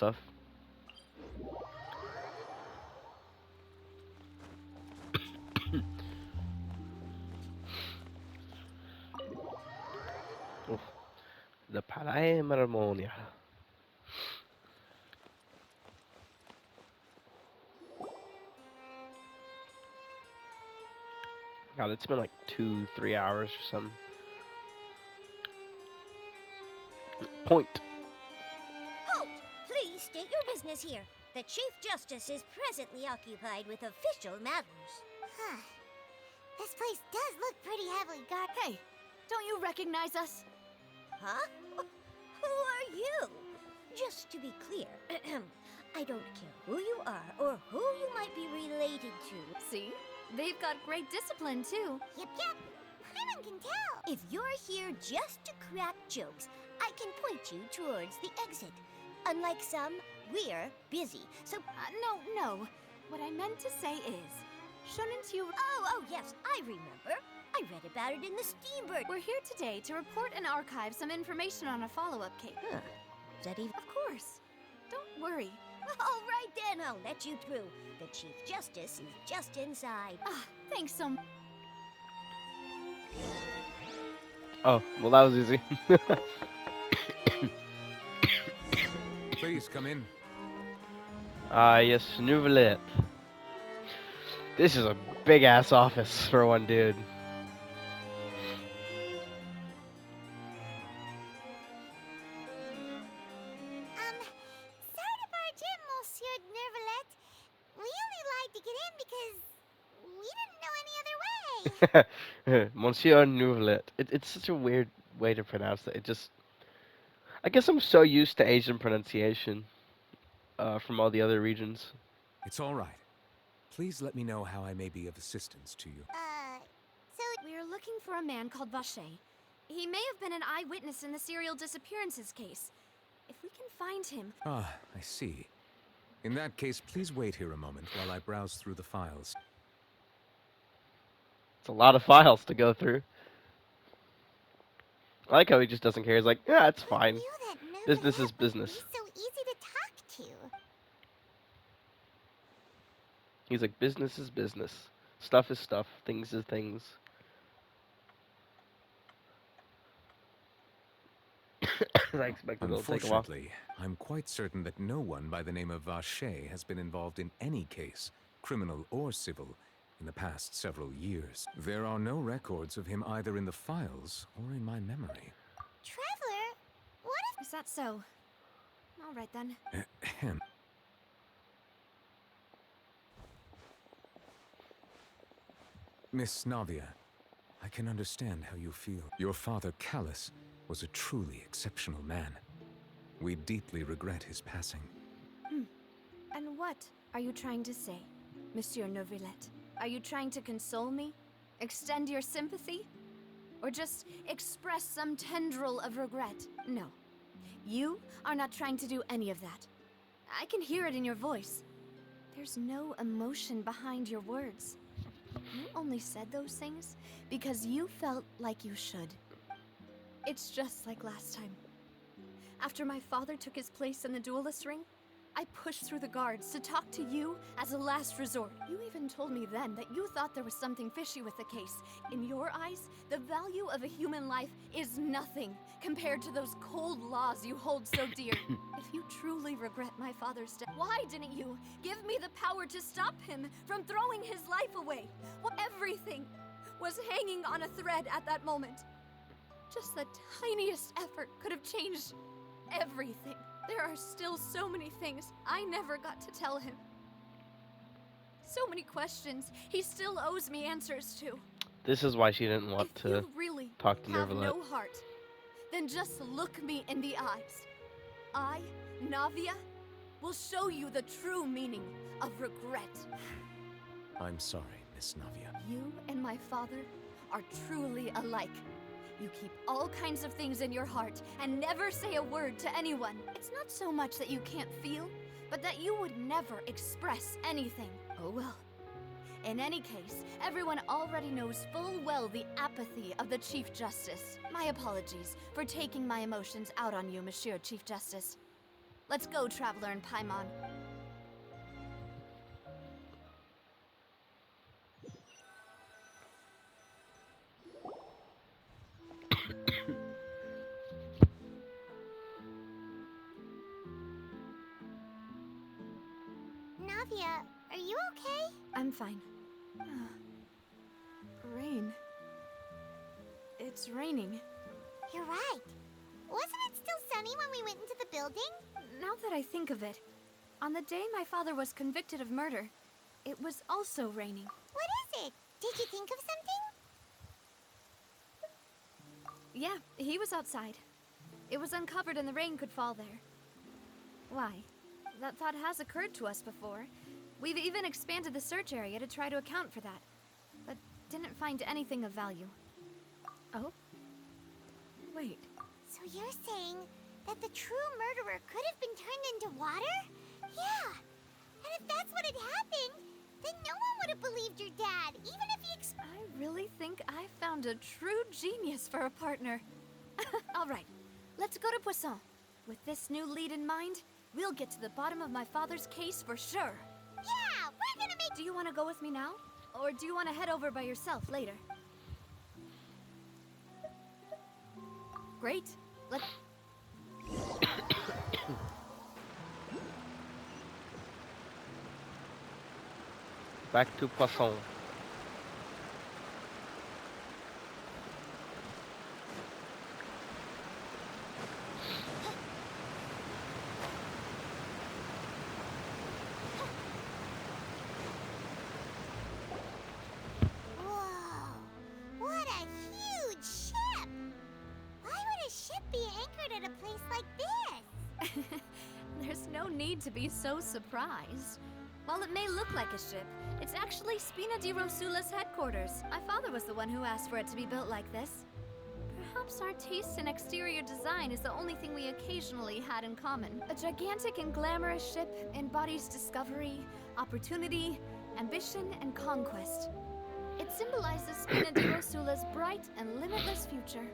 stuff. Oof. The Palermonia. God, it's been like 2-3 hours or something. Point. Halt! Please state your business here. The Chief Justice is presently occupied with official matters. Huh. This place does look pretty heavily guarded. Hey, don't you recognize us? Huh? Who are you? Just to be clear, I don't care who you are or who you might be related to. See? They've got great discipline, too. Yep. Paimon can tell. If you're here just to crack jokes, I can point you towards the exit. Unlike some, we're busy, so... No. What I meant to say is, shouldn't you... Oh, yes, I remember. I read about it in the Steambird. We're here today to report and archive some information on a follow-up case. Huh. Is that even... Of course. Don't worry. All right then, I'll let you through. The Chief Justice is just inside. Thanks so much. Oh, well that was easy. Please come in. Yes, Nouvelet. This is a big ass office for one dude. Sorry to barge in, Monsieur Nervalet. We only lied to get in because we didn't know any other way. Monsieur Nouvelet. It's such a weird way to pronounce it. It just... I guess I'm so used to Asian pronunciation from all the other regions. It's all right. Please let me know how I may be of assistance to you. So We're looking for a man called Vacher. He may have been an eyewitness in the serial disappearances case. If we can find him... Ah, I see. In that case, please wait here a moment while I browse through the files. It's a lot of files to go through. I like how he just doesn't care. He's like, yeah, it's fine. I knew that Nervalet Business is would business. be so easy to talk to. He's like, business is business. Stuff is stuff. Things is things. I expected it'll take a while. Unfortunately, I'm quite certain that no one by the name of Vacher has been involved in any case, criminal or civil, in the past several years. There are no records of him either in the files or in my memory. Traveler, what if... Is that so? All right, then. Ahem. Miss Navia, I can understand how you feel. Your father, Callas, was a truly exceptional man. We deeply regret his passing. And what are you trying to say, Monsieur Neuvillette? Are you trying to console me? Extend your sympathy? Or just express some tendril of regret? No. You are not trying to do any of that. I can hear it in your voice. There's no emotion behind your words. You only said those things because you felt like you should. It's just like last time. After my father took his place in the duelist ring, I pushed through the guards to talk to you as a last resort. You even told me then that you thought there was something fishy with the case. In your eyes, the value of a human life is nothing compared to those cold laws you hold so dear. If you truly regret my father's death, why didn't you give me the power to stop him from throwing his life away? Well, everything was hanging on a thread at that moment. Just the tiniest effort could have changed everything. There are still so many things I never got to tell him. So many questions he still owes me answers to. This is why she didn't want If to you really talk to have Nervalet. no heart, then just look me in the eyes. I, Navia, will show you the true meaning of regret. I'm sorry, Miss Navia. You and my father are truly alike. You keep all kinds of things in your heart and never say a word to anyone. It's not so much that you can't feel, but that you would never express anything. Oh well. In any case, everyone already knows full well the apathy of the Chief Justice. My apologies for taking my emotions out on you, Monsieur Chief Justice. Let's go, Traveler and Paimon. Navia, are you okay? I'm fine. Rain. It's raining. You're right. Wasn't it still sunny when we went into the building? Now that I think of it, on the day my father was convicted of murder, it was also raining. What is it? Did you think of something? Yeah, he was outside. It was uncovered and the rain could fall there. Why? That thought has occurred to us before. We've even expanded the search area to try to account for that, but didn't find anything of value. Oh? Wait. So you're saying that the true murderer could have been turned into water? Yeah. And if that's what had happened, then no one would have believed your dad, even if he I really think I found a true genius for a partner. All right, let's go to Poisson. With this new lead in mind, we'll get to the bottom of my father's case for sure. Yeah, we're gonna make... Do you want to go with me now? Or do you want to head over by yourself later? Great. Let's... Back to Poisson. Whoa, what a huge ship! Why would a ship be anchored at a place like this? There's no need to be so surprised. While it may look like a ship, it's actually Spina di Rosula's headquarters. My father was the one who asked for it to be built like this. Perhaps our taste in exterior design is the only thing we occasionally had in common. A gigantic and glamorous ship embodies discovery, opportunity, ambition, and conquest. It symbolizes Spina di Rosula's bright and limitless future.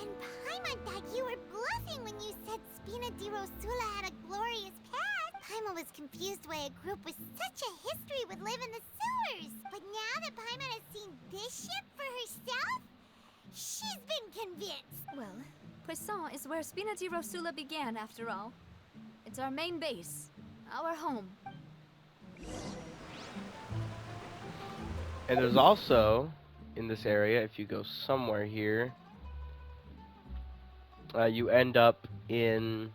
And Paimon thought you were bluffing when you said Spina di Rosula had a glorious past. Paimon was confused why a group with such a history would live in the sewers. But now that Paimon has seen this ship for herself, she's been convinced. Well, Poisson is where Spina di Rosula began, after all. It's our main base, our home. And there's also, in this area, if you go somewhere here, you end up in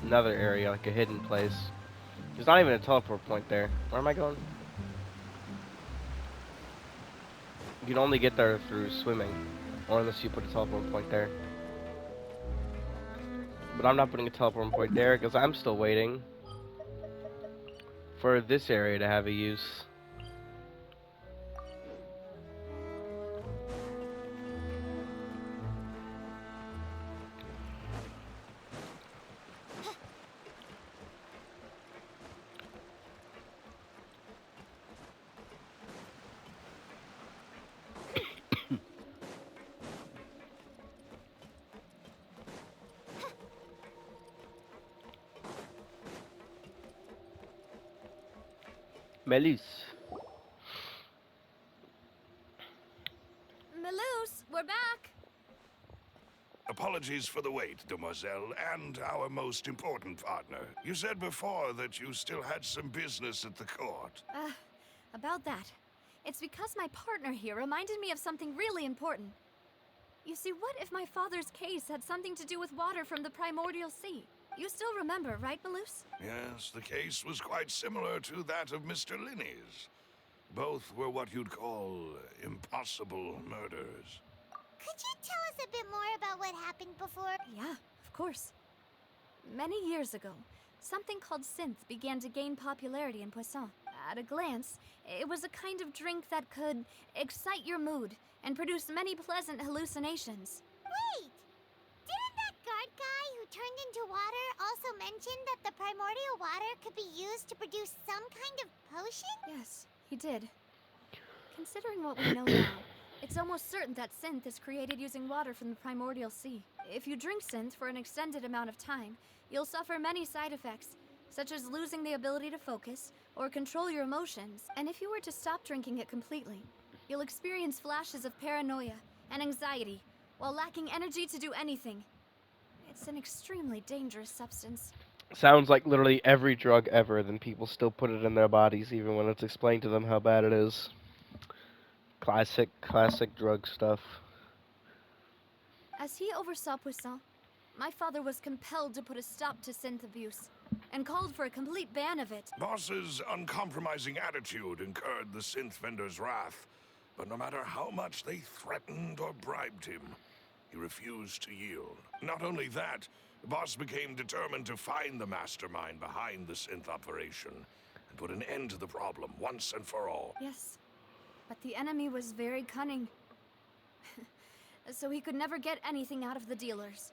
another area, like a hidden place. There's not even a teleport point there. Where am I going? You can only get there through swimming, or unless you put a teleport point there. But I'm not putting a teleport point there because I'm still waiting for this area to have a use. Melus. Melus, we're back! Apologies for the wait, demoiselle, and our most important partner. You said before that you still had some business at the court. About that. It's because my partner here reminded me of something really important. You see, what if my father's case had something to do with water from the primordial sea? You still remember, right, Melus? Yes, the case was quite similar to that of Mr. Linney's. Both were what you'd call impossible murders. Could you tell us a bit more about what happened before? Yeah, of course. Many years ago, something called synth began to gain popularity in Poisson. At a glance, it was a kind of drink that could excite your mood and produce many pleasant hallucinations. Wait! Didn't that guard guy who turned into water also mention that the primordial water could be used to produce some kind of potion? Yes, he did. Considering what we know now, It's almost certain that synth is created using water from the primordial sea. If you drink synth for an extended amount of time, you'll suffer many side effects, such as losing the ability to focus or control your emotions. And if you were to stop drinking it completely, you'll experience flashes of paranoia and anxiety while lacking energy to do anything. It's an extremely dangerous substance. Sounds like literally every drug ever, then people still put it in their bodies even when it's explained to them how bad it is. Classic drug stuff. As he oversaw Poisson, my father was compelled to put a stop to synth abuse and called for a complete ban of it. Boss's uncompromising attitude incurred the synth vendor's wrath, but no matter how much they threatened or bribed him, he refused to yield. Not only that, Boss became determined to find the mastermind behind the synth operation and put an end to the problem once and for all. Yes, but the enemy was very cunning. So he could never get anything out of the dealers,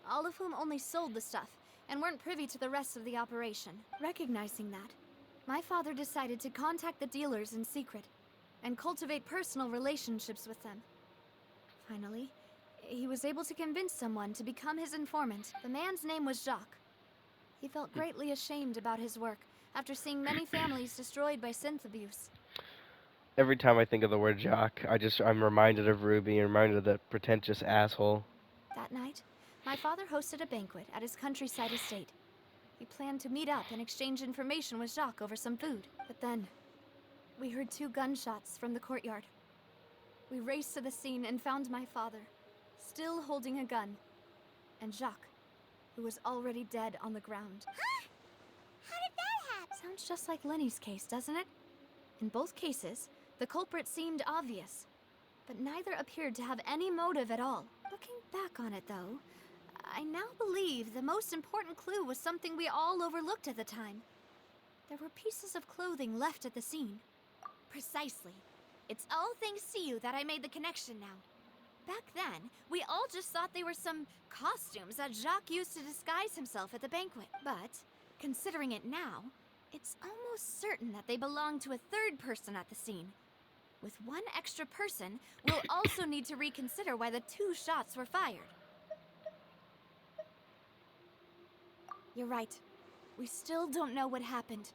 all of whom only sold the stuff and weren't privy to the rest of the operation. Recognizing that, my father decided to contact the dealers in secret and cultivate personal relationships with them. Finally, he was able to convince someone to become his informant. The man's name was Jacques. He felt greatly ashamed about his work after seeing many families destroyed by synth abuse. Every time I think of the word jock, I'm reminded of Ruby and reminded of that pretentious asshole. That night, my father hosted a banquet at his countryside estate. He planned to meet up and exchange information with Jacques over some food. But then, we heard 2 gunshots from the courtyard. We raced to the scene and found my father, still holding a gun, and Jacques, who was already dead on the ground. Huh? How did that happen? Sounds just like Lenny's case, doesn't it? In both cases, the culprit seemed obvious, but neither appeared to have any motive at all. Looking back on it, though, I now believe the most important clue was something we all overlooked at the time. There were pieces of clothing left at the scene. Precisely. It's all thanks to you that I made the connection now. Back then, we all just thought they were some costumes that Jacques used to disguise himself at the banquet. But, considering it now, it's almost certain that they belong to a third person at the scene. With one extra person, we'll also need to reconsider why the 2 shots were fired. You're right. We still don't know what happened.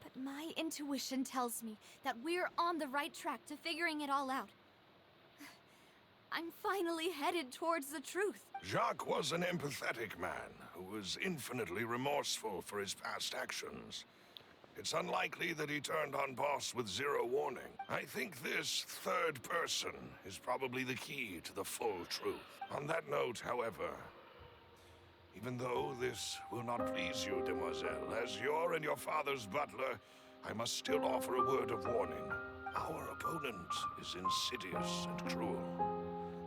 But my intuition tells me that we're on the right track to figuring it all out. I'm finally headed towards the truth. Jacques was an empathetic man who was infinitely remorseful for his past actions. It's unlikely that he turned on Boss with 0 warning. I think this third person is probably the key to the full truth. On that note, however, even though this will not please you, demoiselle, as your and your father's butler, I must still offer a word of warning. Our opponent is insidious and cruel.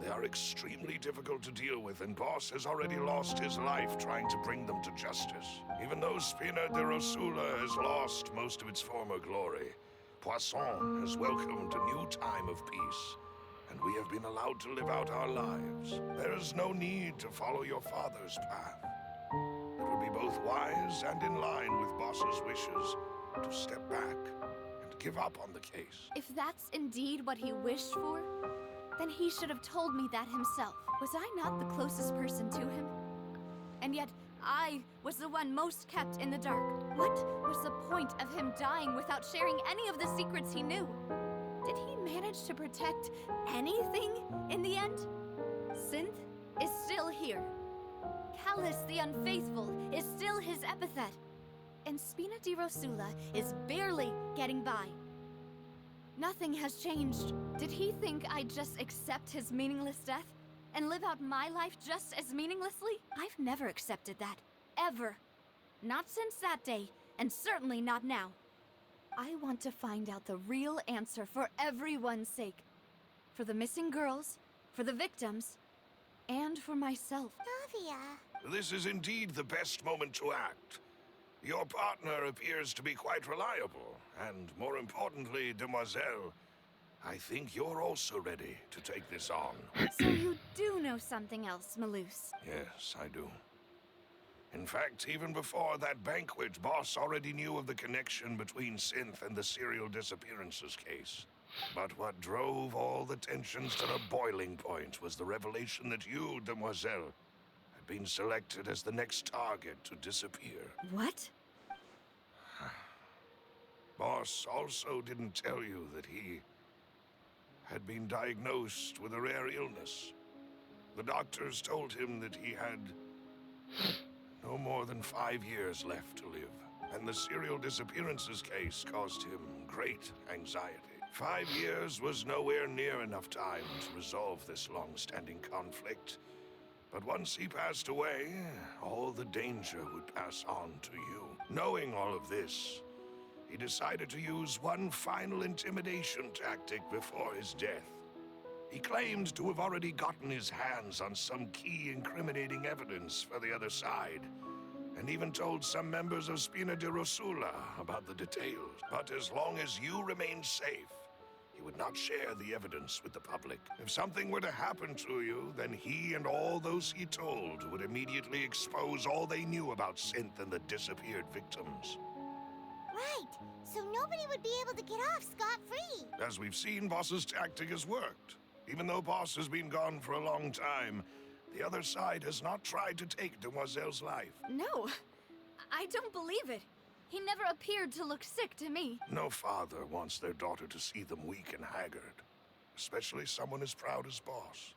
They are extremely difficult to deal with, and Boss has already lost his life trying to bring them to justice. Even though Spina de Rosula has lost most of its former glory, Poisson has welcomed a new time of peace, and we have been allowed to live out our lives. There is no need to follow your father's path. It would be both wise and in line with Boss's wishes to step back and give up on the case. If that's indeed what he wished for, then he should have told me that himself. Was I not the closest person to him? And yet, I was the one most kept in the dark. What was the point of him dying without sharing any of the secrets he knew? Did he manage to protect anything in the end? Synth is still here. Callas the Unfaithful is still his epithet. And Spina di Rosula is barely getting by. Nothing has changed. Did he think I'd just accept his meaningless death and live out my life just as meaninglessly? I've never accepted that. Ever. Not since that day, and certainly not now. I want to find out the real answer for everyone's sake. For the missing girls, for the victims, and for myself. Navia. This is indeed the best moment to act. Your partner appears to be quite reliable, and more importantly, demoiselle, I think you're also ready to take this on. So you do know something else, Maloose? Yes, I do. In fact, even before that banquet, Boss already knew of the connection between Synth and the serial disappearances case. But what drove all the tensions to the boiling point was the revelation that you, Demoiselle, had been selected as the next target to disappear. What? Boss also didn't tell you that he had been diagnosed with a rare illness. The doctors told him that he had no more than 5 years left to live, and the serial disappearances case caused him great anxiety. 5 years was nowhere near enough time to resolve this long-standing conflict. But once he passed away, all the danger would pass on to you. Knowing all of this, he decided to use one final intimidation tactic before his death. He claimed to have already gotten his hands on some key incriminating evidence for the other side, and even told some members of Spina di Rosula about the details. But as long as you remained safe, he would not share the evidence with the public. If something were to happen to you, then he and all those he told would immediately expose all they knew about Synth and the disappeared victims. Right, so nobody would be able to get off scot-free. As we've seen, Boss's tactic has worked. Even though Boss has been gone for a long time, the other side has not tried to take Demoiselle's life. No, I don't believe it. He never appeared to look sick to me. No father wants their daughter to see them weak and haggard, especially someone as proud as Boss.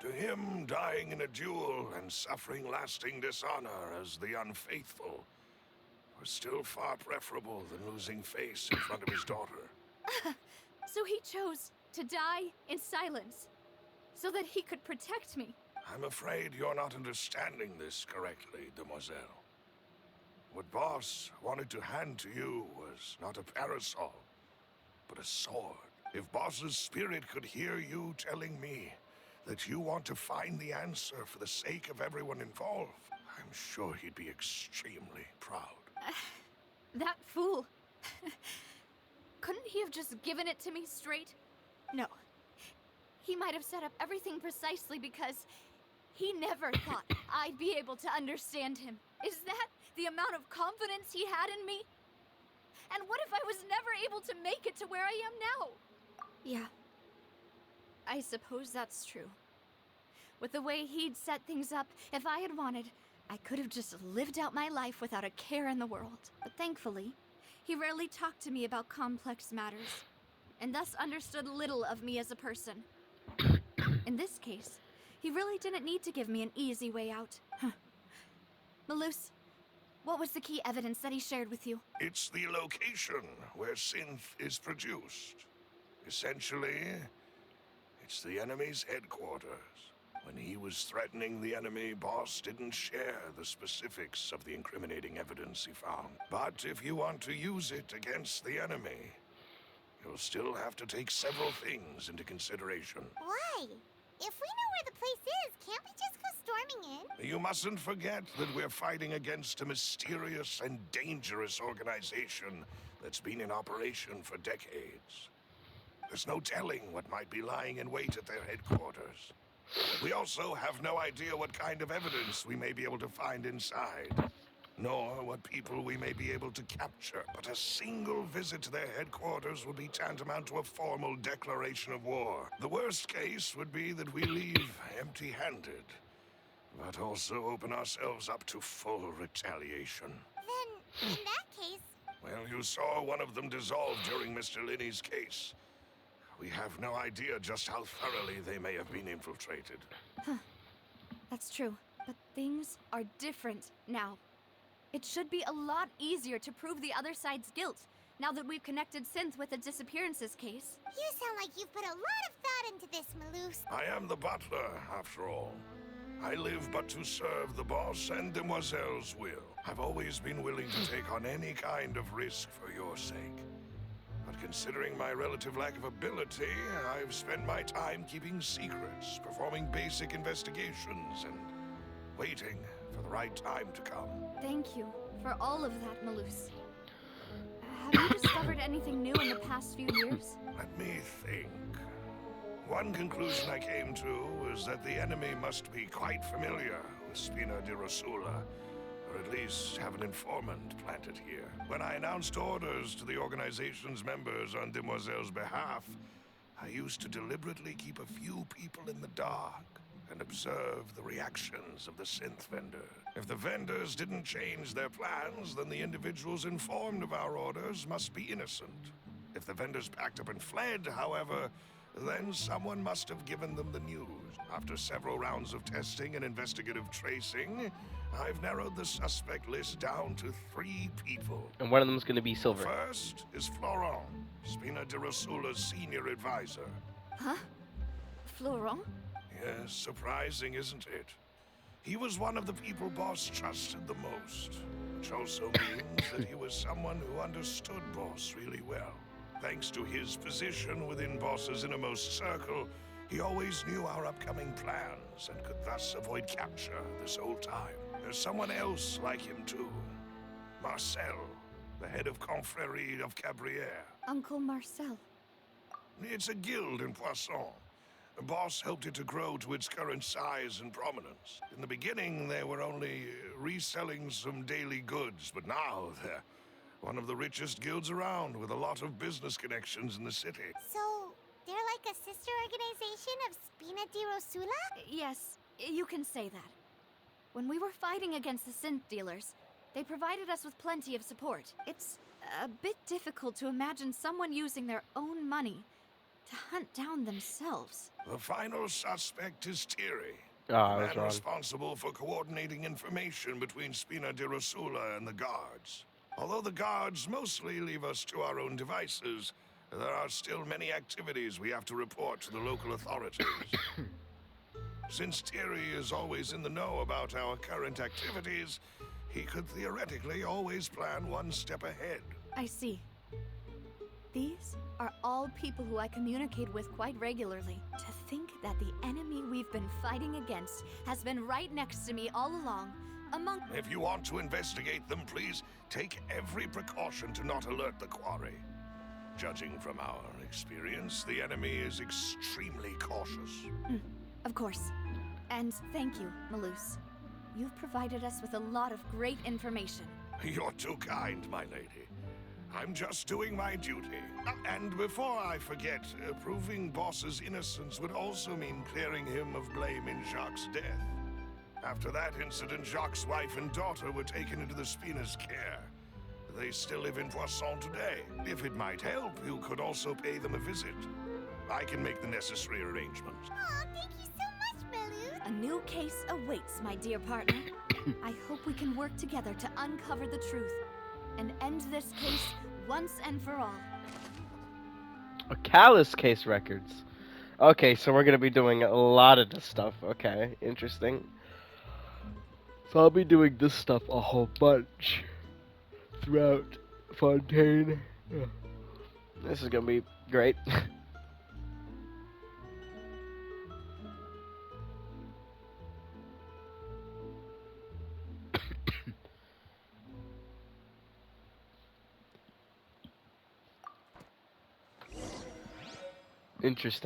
To him, dying in a duel and suffering lasting dishonor as the unfaithful was still far preferable than losing face in front of his daughter. So he chose to die in silence, so that he could protect me. I'm afraid you're not understanding this correctly, Demoiselle. What Boss wanted to hand to you was not a parasol, but a sword. If Boss's spirit could hear you telling me that you want to find the answer for the sake of everyone involved, I'm sure he'd be extremely proud. That fool. Couldn't he have just given it to me straight? No. He might have set up everything precisely because he never thought I'd be able to understand him. Is that the amount of confidence he had in me? And what if I was never able to make it to where I am now? Yeah. I suppose that's true. With the way he'd set things up, if I had wanted, I could have just lived out my life without a care in the world. But thankfully, he rarely talked to me about complex matters, and thus understood little of me as a person. In this case, he really didn't need to give me an easy way out. Malus, what was the key evidence that he shared with you? It's the location where Synth is produced. Essentially, it's the enemy's headquarters. When he was threatening the enemy, Boss didn't share the specifics of the incriminating evidence he found. But if you want to use it against the enemy, you'll still have to take several things into consideration. Why? If we know where the place is, can't we just go storming in? You mustn't forget that we're fighting against a mysterious and dangerous organization that's been in operation for decades. There's no telling what might be lying in wait at their headquarters. We also have no idea what kind of evidence we may be able to find inside, nor what people we may be able to capture. But a single visit to their headquarters would be tantamount to a formal declaration of war. The worst case would be that we leave empty-handed, but also open ourselves up to full retaliation. Then, in that case... Well, you saw one of them dissolve during Mr. Linney's case. We have no idea just how thoroughly they may have been infiltrated. That's true, but things are different now. It should be a lot easier to prove the other side's guilt, now that we've connected Synth with the disappearances case. You sound like you've put a lot of thought into this, Malus. I am the butler, after all. I live but to serve the boss and Demoiselle's will. I've always been willing to take on any kind of risk for your sake. But considering my relative lack of ability, I've spent my time keeping secrets, performing basic investigations, and waiting for the right time to come. Thank you for all of that, Malus. Have you discovered anything new in the past few years? Let me think. One conclusion I came to was that the enemy must be quite familiar with Spina di Rosula, or at least have an informant planted here. When I announced orders to the organization's members on Demoiselle's behalf, I used to deliberately keep a few people in the dark and observe the reactions of the synth vendor. If the vendors didn't change their plans, then the individuals informed of our orders must be innocent. If the vendors packed up and fled, however, then someone must have given them the news. After several rounds of testing and investigative tracing, I've narrowed the suspect list down to 3 people. And one of them is going to be Silver. First is Florent, Spina de Rosula's senior advisor. Huh? Florent? Yes, surprising, isn't it? He was one of the people Boss trusted the most, which also means that he was someone who understood Boss really well. Thanks to his position within Boss's innermost circle, he always knew our upcoming plans and could thus avoid capture this whole time. There's someone else like him too. Marcel, the head of Confrérie of Cabrières. Uncle Marcel. It's a guild in Poisson. Boss helped it to grow to its current size and prominence. In the beginning, they were only reselling some daily goods, but now they're one of the richest guilds around, with a lot of business connections in the city. So, they're like a sister organization of Spina di Rosula? Yes, you can say that. When we were fighting against the synth dealers, they provided us with plenty of support. It's a bit difficult to imagine someone using their own money to hunt down themselves. The final suspect is Thierry, Oh, the I was man wrong. responsible for coordinating information between Spina di Rosula and the guards. Although the guards mostly leave us to our own devices, there are still many activities we have to report to the local authorities. Since Thierry is always in the know about our current activities, he could theoretically always plan one step ahead. I see. These are all people who I communicate with quite regularly. To think that the enemy we've been fighting against has been right next to me all along, among... If you want to investigate them, please take every precaution to not alert the quarry. Judging from our experience, the enemy is extremely cautious. Of course. And thank you, Malus. You've provided us with a lot of great information. You're too kind, my lady. I'm just doing my duty. And before I forget, proving Boss's innocence would also mean clearing him of blame in Jacques' death. After that incident, Jacques' wife and daughter were taken into the Spina's care. They still live in Poisson today. If it might help, you could also pay them a visit. I can make the necessary arrangements. Aw, thank you so much, Malus. A new case awaits, my dear partner. I hope we can work together to uncover the truth and end this case once and for all. A Callas case records. Okay, so we're gonna be doing a lot of this stuff. Okay, interesting. So I'll be doing this stuff a whole bunch throughout Fontaine. Yeah. This is gonna be great. Interesting.